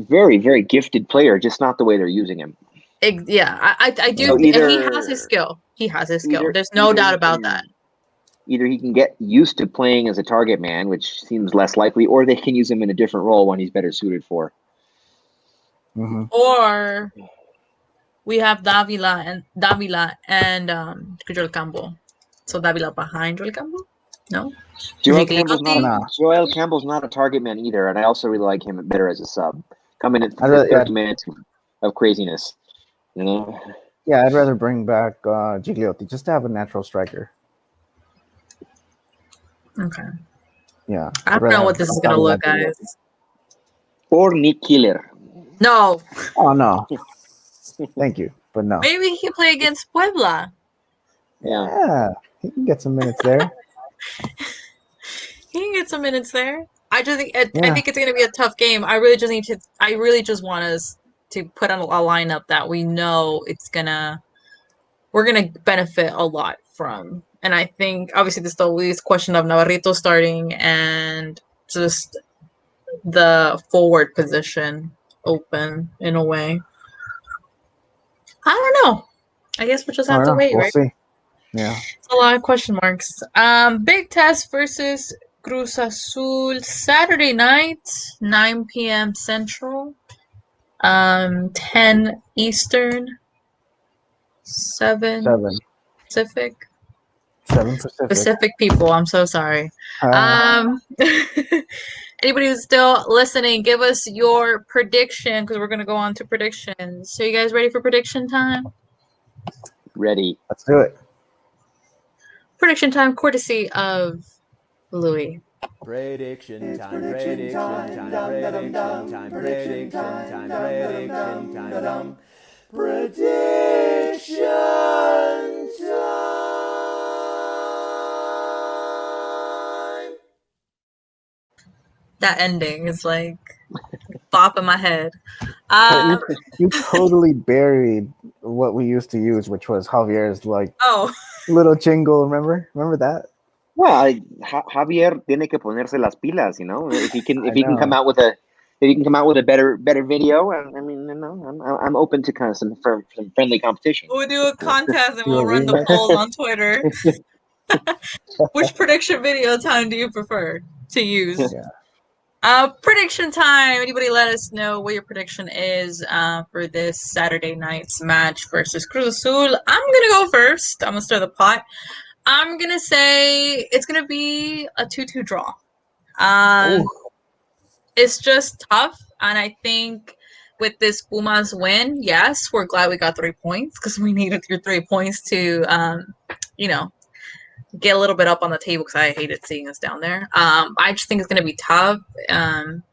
very, very gifted player, just not the way they're using him. Yeah, I do. So And he has his skill. He has his skill. There's no doubt about that. Either he can get used to playing as a target man, which seems less likely, or they can use him in a different role when he's better suited for. Mm-hmm. Or we have Davila and Joel Campo. So Davila behind Joel Campo? No? Joel Gigliotti? Campbell's not a target man either, and I also really like him better as a sub. Come in I'd for rather, 30 minutes of craziness, you know. I'd rather bring back Gigliotti just to have a natural striker. Okay. Yeah. I don't know what this is going to look, guys. Or Nick Killer. No. Oh, no. Thank you, but no. Maybe he can play against Puebla. Yeah. He can get some minutes there. He can get some minutes there. I think it's going to be a tough game. I really just want us to put on a lineup that we know we're gonna benefit a lot from. And I think obviously there's always question of Navarrito starting and just the forward position open in a way. I don't know. I guess we'll just have to wait, We'll right? see. Yeah. It's a lot of question marks. Big Test versus Cruz Azul Saturday night, 9 p.m. Central, 10 Eastern, 7 Pacific. 7 Pacific. Pacific people, I'm so sorry. Anybody who's still listening, give us your prediction because we're gonna go on to predictions. So you guys ready for prediction time? Ready. Let's do it. Prediction time, courtesy of Louis. Prediction time, prediction time, prediction time, prediction time, prediction time, prediction time. That ending is like bop in my head. You totally buried what we used to use, which was Javier's like little jingle. Remember that? Well, Javier tiene que ponerse las pilas, you know. If he can come out with a better video, I mean, you know, I'm open to kind of some friendly competition. We'll do a contest and we'll run the polls on Twitter. Which prediction video time do you prefer to use? Prediction time. Anybody let us know what your prediction is for this Saturday night's match versus Cruz Azul. I'm going to go first. I'm going to stir the pot. I'm going to say it's going to be a 2-2 draw. It's just tough, and I think with this Pumas win, yes, we're glad we got 3 points because we needed your 3 points to, get a little bit up on the table because I hated seeing us down there. I just think it's going to be tough,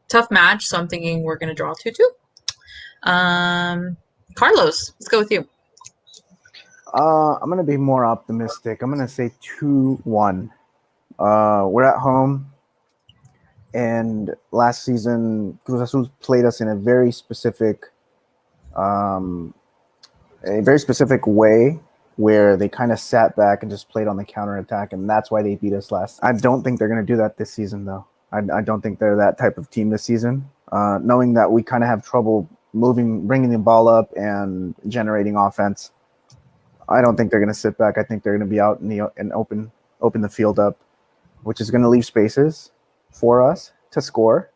tough match, so I'm thinking we're going to draw 2-2. Carlos, let's go with you. I'm going to be more optimistic. I'm going to say 2-1. We're at home, and last season Cruz Azul played us in a very specific way where they kind of sat back and just played on the counterattack, and that's why they beat us last. I don't think they're going to do that this season, though. I don't think they're that type of team this season, knowing that we kind of have trouble bringing the ball up and generating offense. I don't think they're going to sit back. I think they're going to be out and open the field up, which is going to leave spaces for us to score.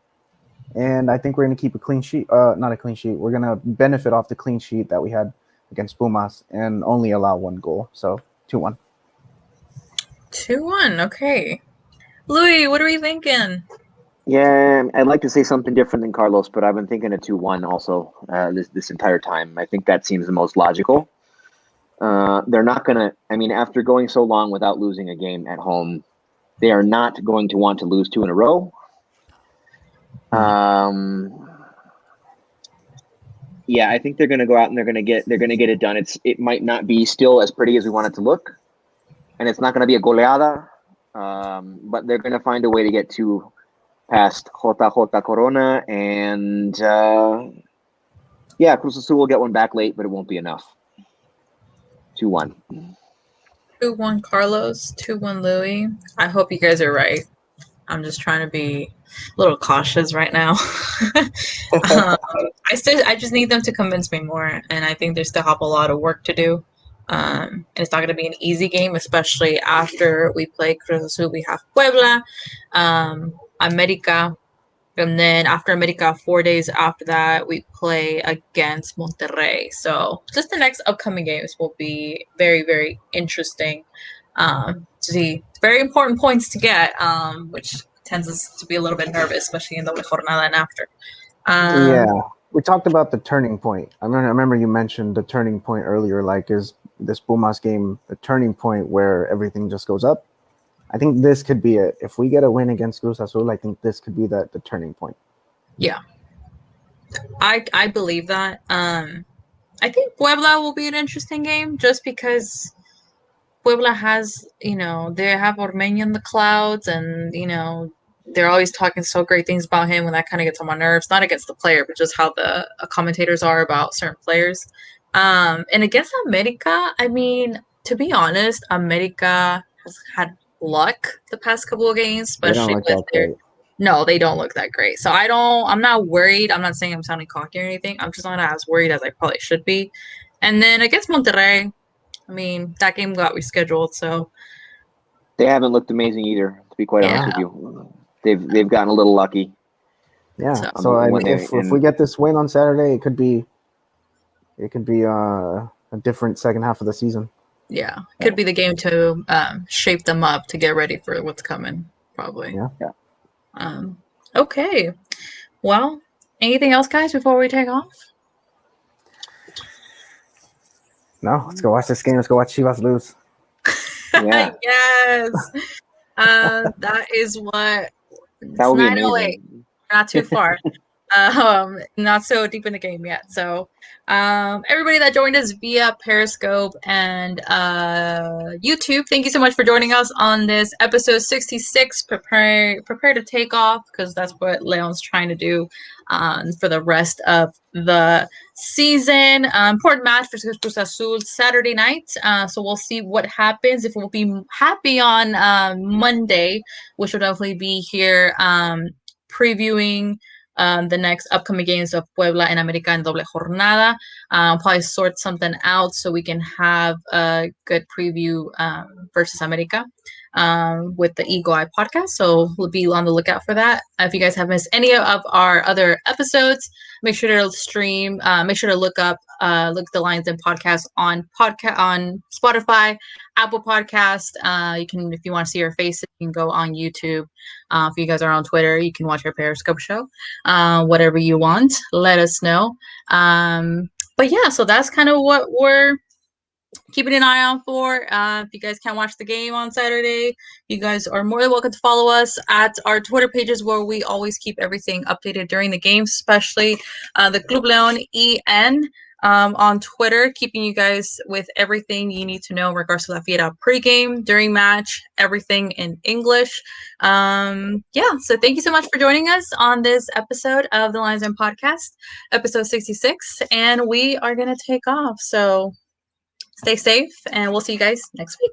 And I think we're going to keep a clean sheet. Not a clean sheet. We're going to benefit off the clean sheet that we had against Pumas and only allow 1 goal. So 2-1. 2-1. Okay. Louis, what are we thinking? Yeah, I'd like to say something different than Carlos, but I've been thinking a 2-1 also this entire time. I think that seems the most logical. They're not going to, I mean, after going so long without losing a game at home, they are not going to want to lose 2 in a row. Yeah, I think they're going to go out and they're going to get it done. It might not be still as pretty as we want it to look, and it's not going to be a goleada, but they're going to find a way to get past JJ Corona, and Cruz Azul will get one back late, but it won't be enough. 2-1. 2-1 Carlos, 2-1 Louis. I hope you guys are right. I'm just trying to be a little cautious right now. I just need them to convince me more, and I think they still have a lot of work to do. And it's not going to be an easy game, especially after we play Cruz Azul. We have Puebla, America, and then after America, 4 days after that, we play against Monterrey. So just the next upcoming games will be very, very interesting to see. Very important points to get, which tends us to be a little bit nervous, especially in the jornada and after. We talked about the turning point. I remember you mentioned the turning point earlier. Like, is this Pumas game a turning point where everything just goes up? I think this could be it. If we get a win against Cruz Azul, I think this could be the turning point. Yeah, I believe that. I think Puebla will be an interesting game just because Puebla has, they have Ormeño in the clouds, and, they're always talking so great things about him, and that kind of gets on my nerves, not against the player, but just how the commentators are about certain players. And against America, I mean, to be honest, America has had luck the past couple of games, especially with their... No, they don't look that great. So I'm not worried. I'm not saying I'm sounding cocky or anything. I'm just not as worried as I probably should be. And then against Monterrey, I mean, that game got rescheduled, so they haven't looked amazing either, to be quite honest with you. They've gotten a little lucky. Yeah. So I mean, if we get this win on Saturday, it could be a different second half of the season. Yeah, could be the game to shape them up to get ready for what's coming, probably. Yeah. Okay. Well, anything else, guys, before we take off? No, let's go watch this game. Let's go watch Chivas lose. Yeah. Yes. That is what That would be 9:08. amazing. Not too far. Not so deep in the game yet. So, everybody that joined us via Periscope and YouTube, thank you so much for joining us on this episode 66. Prepare to take off, because that's what Leon's trying to do for the rest of the season. Important match for Cruz Azul Saturday night. So we'll see what happens. If we'll be happy on Monday, which will definitely be here previewing the next upcoming games of Puebla and América en doble jornada. Probably sort something out so we can have a good preview versus América with the Eagle Eye podcast. So we'll be on the lookout for that. If you guys have missed any of our other episodes, make sure to stream. Make sure to look the Lions Den podcast on Spotify, Apple Podcast. You can, if you want to see our faces, you can go on YouTube. If you guys are on Twitter, you can watch our Periscope show. Whatever you want, let us know. But yeah, so that's kind of what we're keeping an eye out for. If you guys can't watch the game on Saturday, you guys are more than welcome to follow us at our Twitter pages, where we always keep everything updated during the games, especially the Club Leon EN on Twitter, keeping you guys with everything you need to know in regards to La Fiera pregame, during match, everything in English. Yeah, so thank you so much for joining us on this episode of the Lions Den podcast, episode 66, and we are going to take off. So stay safe, and we'll see you guys next week.